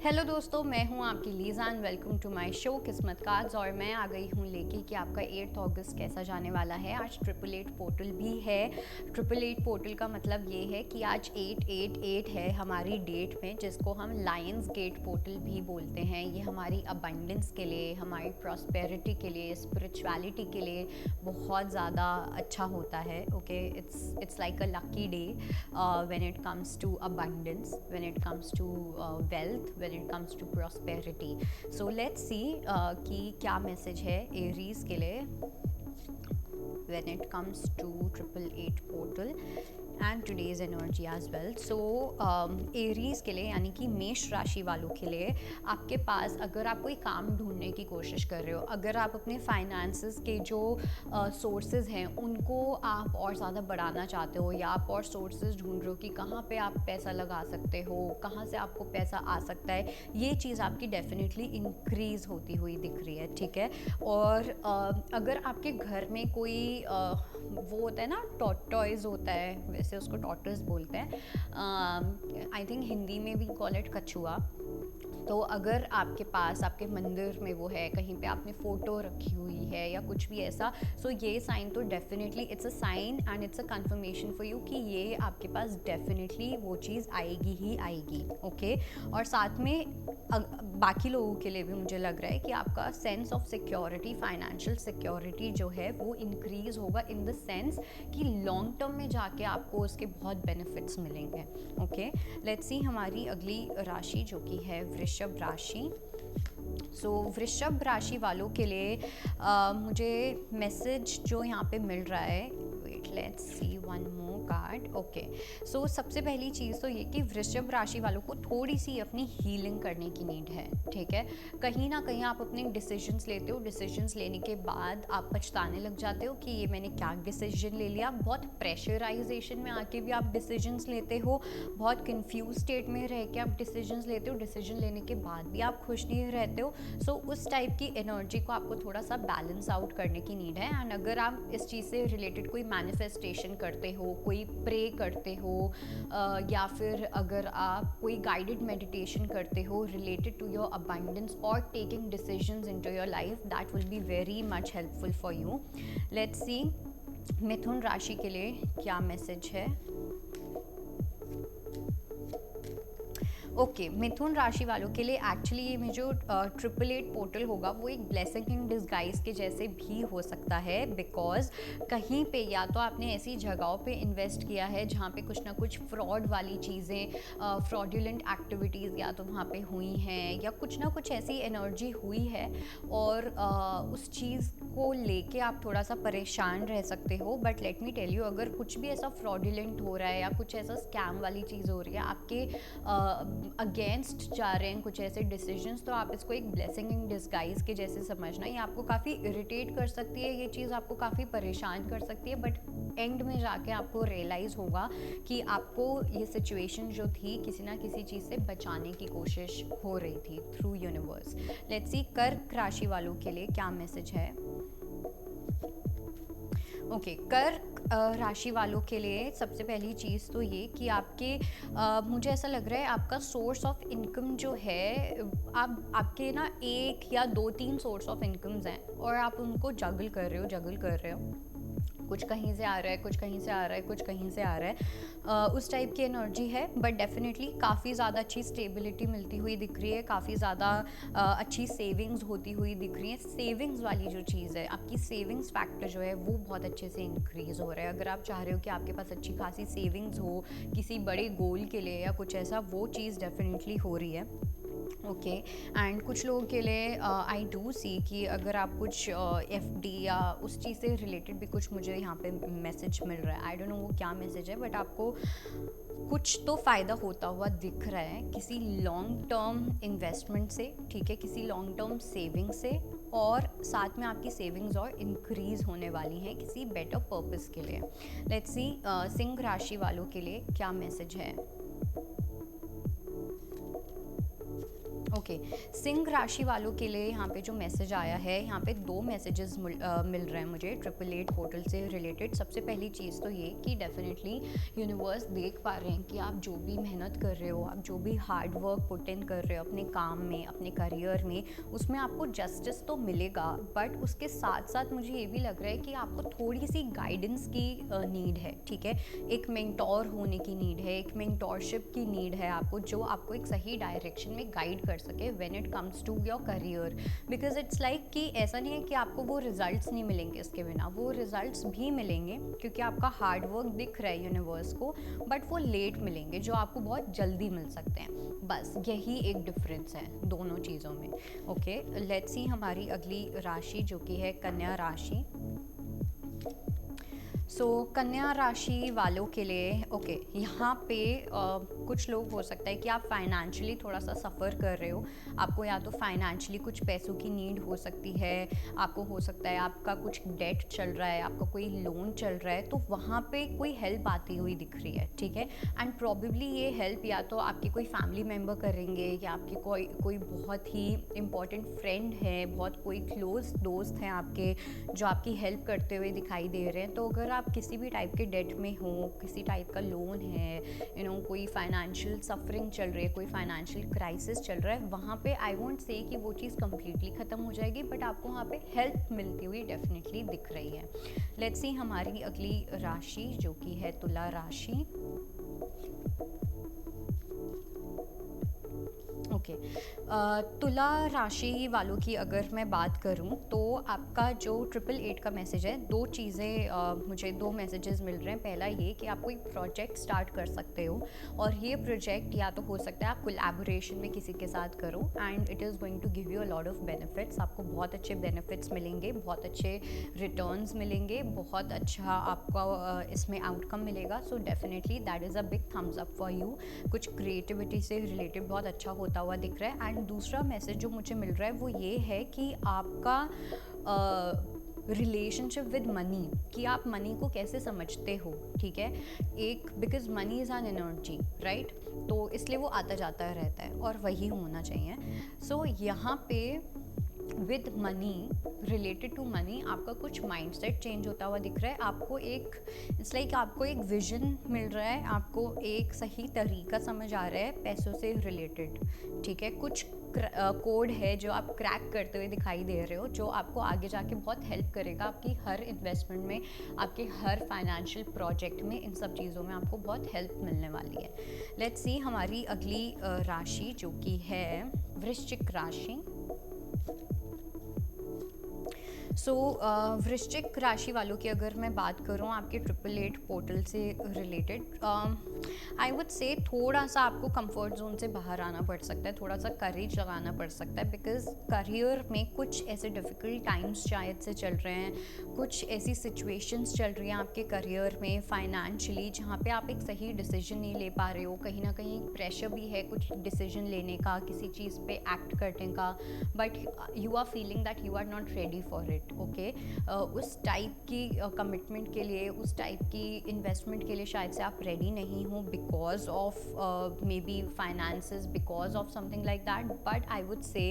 Hello दोस्तों, मैं हूं आपकी Lisa and welcome to my show Kismat cards. और मैं आ गई हूं लेके कि आपका 8 अगस्त कैसा जाने वाला है। आज 888 पोर्टल भी है। 888 पोर्टल का मतलब ये है कि आज 888 है हमारी डेट में, जिसको हम लायंस गेट पोर्टल भी बोलते हैं। ये हमारी अबंडेंस के लिए, हमारी प्रॉस्पेरिटी के लिए, स्पिरिचुअलिटी के लिए बहुत ज़्यादा अच्छा होता है। Okay, it's like a lucky day when it comes to abundance, when it comes to wealth, when it comes to prosperity. So let's see कि क्या मैसेज है एरीज के लिए when it comes to 888 portal and today's energy as well. So Aries के लिए यानी कि मेष राशि वालों के लिए आपके पास, अगर आप कोई काम ढूंढने की कोशिश कर रहे हो, अगर आप अपने फाइनेंसेस के जो सोर्सेज हैं उनको आप और ज़्यादा बढ़ाना चाहते हो, या आप और सोर्सेज ढूंढ रहे हो कि कहाँ पे आप पैसा लगा सकते हो, कहाँ से आपको पैसा आ सकता है, ये चीज़ आपकी डेफिनेटली इंक्रीज़ होती हुई दिख रही है। ठीक है। और अगर आपके घर में कोई वो होता है ना, टॉर्टॉइज होता है, वैसे उसको टॉर्टोइज बोलते हैं, आई थिंक हिंदी में भी कॉल इट कछुआ। तो अगर आपके पास आपके मंदिर में वो है, कहीं पे आपने फ़ोटो रखी हुई है या कुछ भी ऐसा, सो ये साइन तो definitely it's a sign and it's a confirmation for you कि ये आपके पास डेफिनेटली वो चीज़ आएगी ही आएगी। ओके। और साथ में बाकी लोगों के लिए भी मुझे लग रहा है कि आपका sense of security, financial security जो है वो इंक्रीज़ होगा, इन द सेंस कि लॉन्ग टर्म में जाके आपको उसके बहुत बेनिफिट्स मिलेंगे। ओके, लेट्स सी हमारी अगली राशि जो कि है वृषभ राशि। सो वृषभ राशि वालों के लिए मुझे मैसेज जो यहाँ पे मिल रहा है, wait let's see one more card. Okay, so सबसे पहली चीज़ तो ये कि वृषभ राशि वालों को थोड़ी सी अपनी हीलिंग करने की नीड है। ठीक है। कहीं ना कहीं आप अपने डिसीजंस लेते हो, डिसीजंस लेने के बाद आप पछताने लग जाते हो कि ये मैंने क्या डिसीजन ले लिया। बहुत प्रेशराइजेशन में आके भी आप डिसीजंस लेते हो, बहुत कंफ्यूज स्टेट में रह के आप डिसीजंस लेते हो, डिसीजन लेने के बाद भी आप खुश नहीं रहते हो। सो उस टाइप की एनर्जी को आपको थोड़ा सा बैलेंस आउट करने की नीड है। एंड अगर आप इस चीज़ से रिलेटेड कोई मैनिफेस्टेशन करते हो, कोई प्रे करते हो, या फिर अगर आप कोई गाइडेड मेडिटेशन करते हो रिलेटेड टू योर अबंडेंस और taking decisions into your life, that will be very much helpful for you. Let's see Mithun राशि के लिए क्या मैसेज है। ओके, मिथुन राशि वालों के लिए एक्चुअली ये में जो 888 पोर्टल होगा वो एक ब्लेसिंग इन डिस्गाइज के जैसे भी हो सकता है, बिकॉज कहीं पे या तो आपने ऐसी जगहों पे इन्वेस्ट किया है जहाँ पे कुछ ना कुछ फ्रॉड वाली चीज़ें, फ्रॉडुलेंट एक्टिविटीज़ या तो वहाँ पे हुई हैं, या कुछ ना कुछ ऐसी एनर्जी हुई है और उस चीज़ को लेके आप थोड़ा सा परेशान रह सकते हो। But let me tell you, अगर कुछ भी ऐसा फ्रॉडुलेंट हो रहा है या कुछ ऐसा स्कैम वाली चीज़ हो रही है, आपके अगेंस्ट जा रहे हैं कुछ ऐसे डिसीजंस, तो आप इसको एक ब्लेसिंग इन डिस्गाइज के जैसे समझना। ये आपको काफ़ी इरिटेट कर सकती है, ये चीज़ आपको काफ़ी परेशान कर सकती है, बट एंड में जाके आपको रियलाइज़ होगा कि आपको ये सिचुएशन जो थी किसी ना किसी चीज़ से बचाने की कोशिश हो रही थी थ्रू यूनिवर्स। लेट्स सी कर्क राशि वालों के लिए क्या मैसेज है। ओके, कर्क राशि वालों के लिए सबसे पहली चीज़ तो ये कि मुझे ऐसा लग रहा है आपका सोर्स ऑफ इनकम जो है, आपके ना एक या दो तीन सोर्स ऑफ इनकम्स हैं और आप उनको जगल कर रहे हो। कुछ कहीं से आ रहा है, कुछ कहीं से आ रहा है, कुछ कहीं से आ रहा है, उस टाइप की एनर्जी है। बट डेफिनेटली काफ़ी ज़्यादा अच्छी स्टेबिलिटी मिलती हुई दिख रही है, काफ़ी ज़्यादा अच्छी सेविंग्स होती हुई दिख रही है। सेविंग्स वाली जो चीज़ है, आपकी सेविंग्स फैक्टर जो है वो बहुत अच्छे से इंक्रीज़ हो रहा है। अगर आप चाह रहे हो कि आपके पास अच्छी खासी सेविंग्स हो किसी बड़े गोल के लिए या कुछ ऐसा, वो चीज़ डेफिनेटली हो रही है। ओके, एंड कुछ लोगों के लिए आई डू सी कि अगर आप कुछ एफडी या उस चीज़ से रिलेटेड भी कुछ मुझे यहाँ पे मैसेज मिल रहा है, आई डोंट नो वो क्या मैसेज है, बट आपको कुछ तो फ़ायदा होता हुआ दिख रहा है किसी लॉन्ग टर्म इन्वेस्टमेंट से। ठीक है, किसी लॉन्ग टर्म सेविंग से, और साथ में आपकी सेविंग्स और इंक्रीज़ होने वाली हैं किसी बेटर पर्पस के लिए। लेट्स सी सिंह राशि वालों के लिए क्या मैसेज है। ओके, सिंह राशि वालों के लिए यहाँ पे जो मैसेज आया है, यहाँ पे दो मैसेजेस मिल रहे हैं मुझे 888 पोर्टल से रिलेटेड। सबसे पहली चीज़ तो ये कि डेफिनेटली यूनिवर्स देख पा रहे हैं कि आप जो भी मेहनत कर रहे हो, आप जो भी हार्ड वर्क पुट इन कर रहे हो अपने काम में, अपने करियर में, उसमें आपको जस्टिस तो मिलेगा, बट उसके साथ साथ मुझे ये भी लग रहा है कि आपको थोड़ी सी गाइडेंस की नीड है, ठीक है। एक मेंटोर होने की नीड है, एक मेंटोरशिप की नीड है आपको, जो आपको एक सही डायरेक्शन में गाइड कर सके when it comes to your career. Because it's like कि ऐसा नहीं है कि आपको वो रिजल्ट्स नहीं मिलेंगे इसके बिना, वो रिजल्ट्स भी मिलेंगे क्योंकि आपका हार्ड वर्क दिख रहा है यूनिवर्स को, बट वो लेट मिलेंगे जो आपको बहुत जल्दी मिल सकते हैं। बस यही एक डिफरेंस है दोनों चीज़ों में। ओके, लेट्स सी हमारी अगली राशि जो कि है कन्या राशि। कन्या राशि वालों के लिए ओके, यहाँ पे कुछ लोग हो सकता है कि आप फाइनेंशियली थोड़ा सा सफ़र कर रहे हो, आपको या तो फाइनेंशियली कुछ पैसों की नीड हो सकती है, आपको हो सकता है आपका कुछ डेट चल रहा है, आपका कोई लोन चल रहा है, तो वहाँ पे कोई हेल्प आती हुई दिख रही है, ठीक है। एंड प्रॉबेबली ये हेल्प या तो आपके कोई फैमिली मेम्बर करेंगे, या आपके कोई बहुत ही इम्पॉर्टेंट फ्रेंड है, बहुत कोई क्लोज दोस्त हैं आपके जो आपकी हेल्प करते हुए दिखाई दे रहे हैं। तो अगर आप किसी भी टाइप के डेट में हो, किसी टाइप का लोन है, कोई फाइनेंशियल सफरिंग चल रही है, कोई फाइनेंशियल क्राइसिस चल रहा है, वहाँ पे आई वोंट से कि वो चीज़ कम्प्लीटली ख़त्म हो जाएगी, बट आपको वहाँ पे हेल्प मिलती हुई डेफिनेटली दिख रही है। लेट्स सी हमारी अगली राशि जो कि है तुला राशि। ओके, तुला राशि वालों की अगर मैं बात करूं तो आपका जो 888 का मैसेज है, दो चीज़ें मुझे दो मैसेजेस मिल रहे हैं। पहला ये कि आप कोई प्रोजेक्ट स्टार्ट कर सकते हो, और ये प्रोजेक्ट या तो हो सकता है आप कोलैबोरेशन में किसी के साथ करो, and it is going to give you a lot of benefits. आपको बहुत अच्छे बेनिफिट्स मिलेंगे, बहुत अच्छे रिटर्न्स मिलेंगे, बहुत अच्छा आपका इसमें आउटकम मिलेगा। So definitely that is a big thumbs up for you. कुछ क्रिएटिविटी से रिलेटेड बहुत अच्छा होता हुआ दिख रहा है। एंड दूसरा मैसेज जो मुझे मिल रहा है वो ये है कि आपका रिलेशनशिप विद मनी, कि आप मनी को कैसे समझते हो, ठीक है। एक because money is an energy, right, तो इसलिए वो आता जाता रहता है और वही होना चाहिए। सो यहाँ पे with money, related to money, आपका कुछ माइंडसेट चेंज होता हुआ दिख रहा है। आपको एक इट्स लाइक आपको एक विजन मिल रहा है, आपको एक सही तरीका समझ आ रहा है पैसों से रिलेटेड, ठीक है। कुछ कोड है जो आप क्रैक करते हुए दिखाई दे रहे हो, जो आपको आगे जाके बहुत हेल्प करेगा आपकी हर इन्वेस्टमेंट में, आपके हर फाइनेंशियल प्रोजेक्ट में, इन सब चीज़ों में आपको बहुत हेल्प मिलने वाली है। लेट्स सी हमारी अगली राशि जो कि है वृश्चिक राशि। वृश्चिक राशि वालों की अगर मैं बात करूं आपके 888 पोर्टल से रिलेटेड, आई वुड से थोड़ा सा आपको कंफर्ट जोन से बाहर आना पड़ सकता है, थोड़ा सा करेज लगाना पड़ सकता है, बिकॉज करियर में कुछ ऐसे डिफ़िकल्ट टाइम्स शायद से चल रहे हैं, कुछ ऐसी सिचुएशंस चल रही हैं आपके करियर में फाइनेंशियली जहाँ पे आप एक सही डिसीजन नहीं ले पा रहे हो। कहीं ना कहीं प्रेशर भी है कुछ डिसीजन लेने का, किसी चीज़ पे एक्ट करने का, but you are feeling that you are not ready for it. Okay, उस टाइप की कमिटमेंट के लिए, उस टाइप की इन्वेस्टमेंट के लिए शायद से आप रेडी नहीं हो, because of maybe finances, because of something like that. But I would say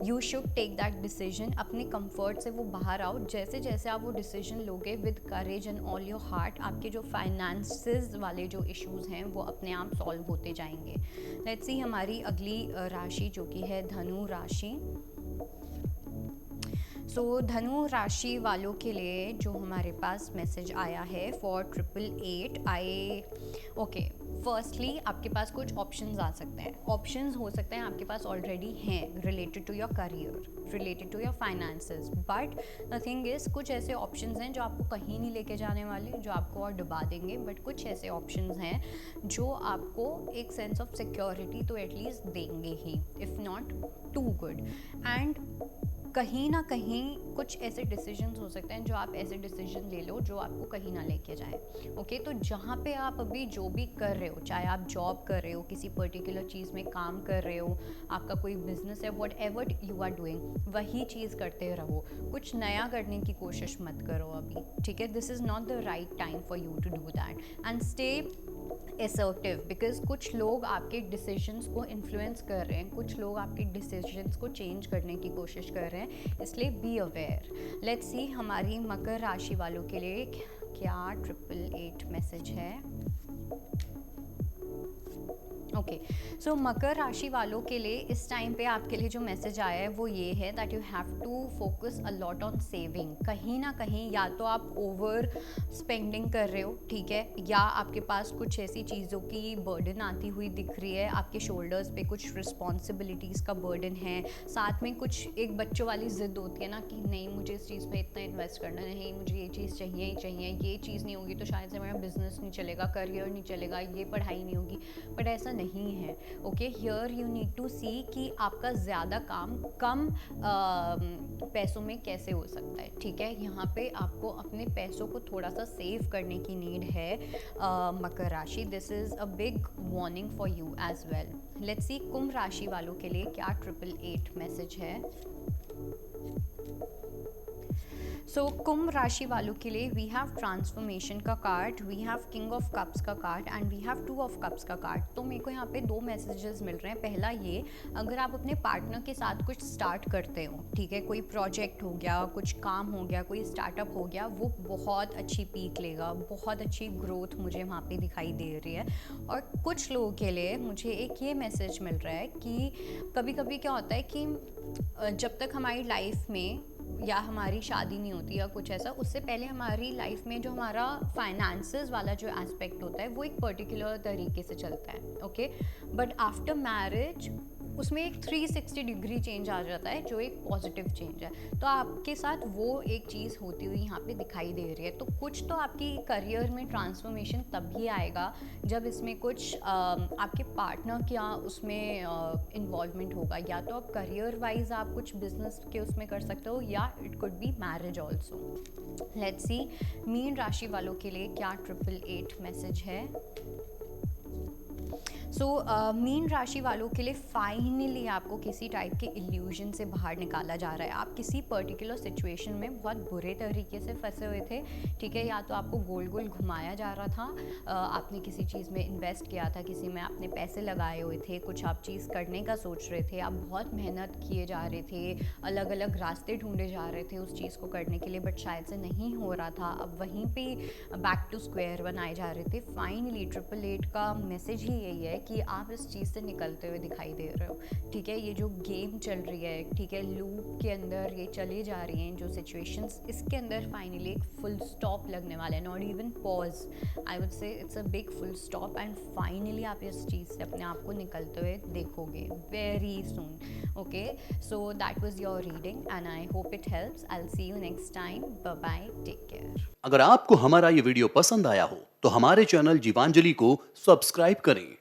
you should take that decision, अपने कंफर्ट से वो बाहर आओ। जैसे जैसे आप वो डिसीजन लोगे with courage and all your heart, आपके जो फाइनेंसेस वाले जो इश्यूज़ हैं वो अपने आप सॉल्व होते जाएंगे। लेट्स सी हमारी अगली राशि जो कि है धनु राशि। धनु राशि वालों के लिए जो हमारे पास मैसेज आया है फॉर 888, ओके, फर्स्टली आपके पास कुछ ऑप्शंस आ सकते हैं। ऑप्शंस हो सकते हैं आपके पास ऑलरेडी हैं related to your career, related to your finances, but the thing is कुछ ऐसे ऑप्शंस हैं जो आपको कहीं नहीं लेके जाने वाले, जो आपको और डुबा देंगे, बट कुछ ऐसे ऑप्शंस हैं जो आपको एक सेंस ऑफ सिक्योरिटी तो एटलीस्ट देंगे ही, if not too good. And कहीं ना कहीं कुछ ऐसे डिसीजंस हो सकते हैं जो आप ऐसे डिसीजन ले लो जो आपको कहीं ना लेके जाए। ओके, तो जहाँ पे आप अभी जो भी कर रहे हो, चाहे आप जॉब कर रहे हो, किसी पर्टिकुलर चीज़ में काम कर रहे हो, आपका कोई बिजनेस है, whatever you are doing वही चीज़ करते रहो, कुछ नया करने की कोशिश मत करो अभी, ठीक है। This is not the right time for you to do that and stay assertive, because कुछ लोग आपके डिसीजंस को इन्फ्लुएंस कर रहे हैं, कुछ लोग आपके डिसीजंस को चेंज करने की कोशिश कर रहे हैं, इसलिए बी अवेयर। लेट्स सी हमारी मकर राशि वालों के लिए क्या 888 मैसेज है। ओके, सो मकर राशि वालों के लिए इस टाइम पे आपके लिए जो मैसेज आया है वो ये है that you have to focus a lot on saving. कहीं ना कहीं या तो आप ओवर स्पेंडिंग कर रहे हो, ठीक है, या आपके पास कुछ ऐसी चीज़ों की बर्डन आती हुई दिख रही है, आपके शोल्डर्स पे कुछ रिस्पॉन्सिबिलिटीज़ का बर्डन है, साथ में कुछ एक बच्चों वाली ज़िद होती है ना कि नहीं मुझे इस चीज़ में इतना इन्वेस्ट करना, नहीं मुझे ये चीज़ चाहिए ही चाहिए, ये चीज़ नहीं होगी तो शायद से मेरा बिजनेस नहीं चलेगा, करियर नहीं चलेगा, ये पढ़ाई नहीं होगी, बट ऐसा नहीं है। Okay, here you need to see कि आपका ज़्यादा काम कम पैसों में कैसे हो सकता है, ठीक है। यहाँ पे आपको अपने पैसों को थोड़ा सा सेव करने की नीड है मकर राशि। This is a big warning for you as well. Let's see Kumbh राशि वालों के लिए क्या 888 मैसेज है। सो कुंभ राशि वालों के लिए वी हैव ट्रांसफॉर्मेशन का card, we have king of cups का card and we have 2 of cups का कार्ड। तो मेरे को यहाँ पे 2 मैसेजेस मिल रहे हैं। पहला ये, अगर आप अपने पार्टनर के साथ कुछ स्टार्ट करते हो, ठीक है, कोई प्रोजेक्ट हो गया, कुछ काम हो गया, कोई स्टार्टअप हो गया, वो बहुत अच्छी पीक लेगा, बहुत अच्छी ग्रोथ मुझे वहाँ पे दिखाई दे रही है। और कुछ लोगों के लिए मुझे एक ये मैसेज मिल रहा है कि कभी कभी क्या होता है कि जब तक हमारी लाइफ में या हमारी शादी नहीं होती या कुछ ऐसा, उससे पहले हमारी लाइफ में जो हमारा फाइनेंसेस वाला जो एस्पेक्ट होता है वो एक पर्टिकुलर तरीके से चलता है, ओके, बट आफ्टर मैरिज उसमें एक 360 डिग्री चेंज आ जाता है जो एक पॉजिटिव चेंज है। तो आपके साथ वो एक चीज़ होती हुई यहाँ पे दिखाई दे रही है। तो कुछ तो आपकी करियर में ट्रांसफॉर्मेशन तभी आएगा जब इसमें कुछ आपके पार्टनर का उसमें इन्वॉल्वमेंट होगा, या तो आप करियर वाइज आप कुछ बिजनेस के उसमें कर सकते हो, या it could be marriage also. Let's see mean राशि वालों के लिए क्या 888 मैसेज है। सो मीन राशि वालों के लिए फाइनली आपको किसी टाइप के इल्यूजन से बाहर निकाला जा रहा है। आप किसी पर्टिकुलर सिचुएशन में बहुत बुरे तरीके से फंसे हुए थे, ठीक है, या तो आपको गोल गोल घुमाया जा रहा था, आपने किसी चीज़ में इन्वेस्ट किया था, किसी में आपने पैसे लगाए हुए थे, कुछ आप चीज़ करने का सोच रहे थे, आप बहुत मेहनत किए जा रहे थे, अलग अलग रास्ते ढूंढे जा रहे थे उस चीज़ को करने के लिए, बट शायद से नहीं हो रहा था। अब वहीं पे बैक टू स्क्वायर वन आए जा रहे थे। फाइनली 888 का मैसेज ही यही है कि आप इस चीज़ से निकलते हुए दिखाई दे रहे हो, ठीक है। ये जो गेम चल रही है, ठीक है, लूप के अंदर ये चले जा रही हैं जो सिचुएशंस, इसके अंदर फाइनली एक फुल स्टॉप लगने वाला है, not even pause, I would से it's a big full stop and finally आप इस चीज़ से अपने आप को निकलते हुए देखोगे very soon. Okay, so that was your reading and I hope it helps. I will see you next time, bye bye, take care. अगर आपको हमारा ये वीडियो पसंद आया हो तो हमारे चैनल जीवांजलि को सब्सक्राइब करें